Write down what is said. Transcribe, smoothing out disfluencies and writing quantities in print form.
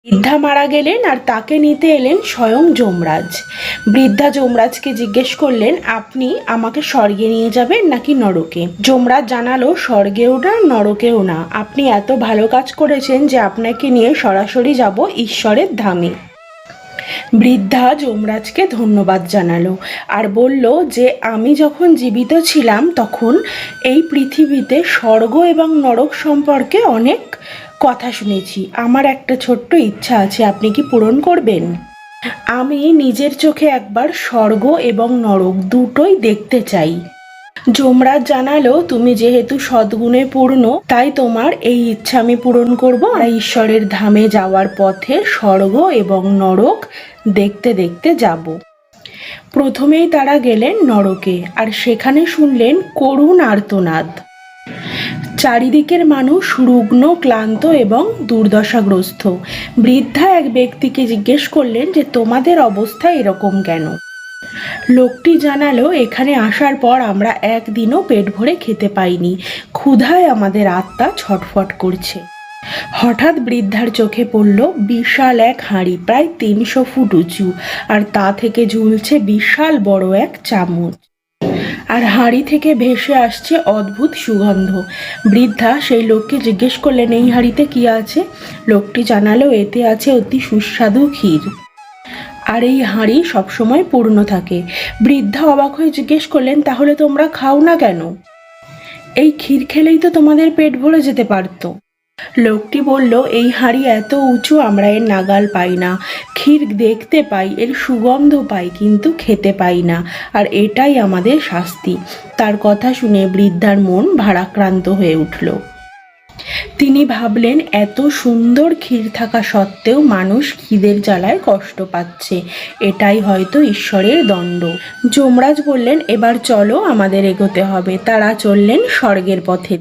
বৃদ্ধা মারা গেলেন আর তাকে নিতে এলেন স্বয়ং যমরাজ। বৃদ্ধা যমরাজকে জিজ্ঞেস করলেন, আপনি আমাকে স্বর্গে নিয়ে যাবেন নাকি নরকে? যমরাজ জানালো, স্বর্গেও না নরকেও না, আপনি এত ভালো কাজ করেছেন যে আপনাকে নিয়ে সরাসরি যাব ঈশ্বরের ধামে। বৃদ্ধা যমরাজকে ধন্যবাদ জানালো আর বলল যে আমি যখন জীবিত ছিলাম তখন এই পৃথিবীতে স্বর্গ এবং নরক সম্পর্কে অনেক কথা শুনেছি। আমার একটা ছোট্ট ইচ্ছা আছে, আপনি কি পূরণ করবেন? আমি নিজের চোখে একবার স্বর্গ এবং নরক দুটোই দেখতে চাই। যমরাজ জানালো, তুমি যেহেতু সদ্গুণে পূর্ণ তাই তোমার এই ইচ্ছা আমি পূরণ করব। আর ঈশ্বরের ধামে যাওয়ার পথে স্বর্গ এবং নরক দেখতে দেখতে যাব। প্রথমেই তারা গেলেন নরকে আর সেখানে শুনলেন করুণ আর্তনাদ। চারিদিকের মানুষ রুগ্ন, ক্লান্ত এবং দুর্দশাগ্রস্ত। বৃদ্ধা এক ব্যক্তিকে জিজ্ঞেস করলেন যে তোমাদের অবস্থা এরকম কেন? লোকটি জানালো, এখানে আসার পর আমরা একদিনও পেট ভরে খেতে পাইনি, ক্ষুধায় আমাদের আত্মা ছটফট করছে। হঠাৎ বৃদ্ধার চোখে পড়ল বিশাল এক হাঁড়ি, প্রায় 300 ফুট উঁচু, আর তা থেকে ঝুলছে বিশাল বড় এক চামচ, আর হাঁড়ি থেকে ভেসে আসছে অদ্ভুত সুগন্ধ। বৃদ্ধা সেই লোককে জিজ্ঞেস করলেন, এই হাঁড়িতে কি আছে? লোকটি জানালো, এতে আছে অতি সুস্বাদু ক্ষীর, আর এই হাঁড়ি সবসময় পূর্ণ থাকে। বৃদ্ধা অবাক হয়ে জিজ্ঞেস করলেন, তাহলে তোমরা খাও না কেন? এই ক্ষীর খেলেই তো তোমাদের পেট ভরে যেতে পারতো। লোকটি বলল, এই হাঁড়ি এত উঁচু আমরা এর নাগাল পাই না। ক্ষীর দেখতে পাই, এর সুগন্ধ পাই, কিন্তু খেতে পাই না, আর এটাই আমাদের শাস্তি। তার কথা শুনে বৃদ্ধার মন ভারাক্রান্ত হয়ে উঠল। তিনি ভাবলেন, এত সুন্দর ক্ষীর থাকা সত্ত্বেও মানুষ খিদের জ্বালায় কষ্ট পাচ্ছে, এটাই হয়তো ঈশ্বরের দণ্ড। যমরাজ বললেন, এবার চলো, আমাদের এগোতে হবে। তারা চললেন স্বর্গের পথে।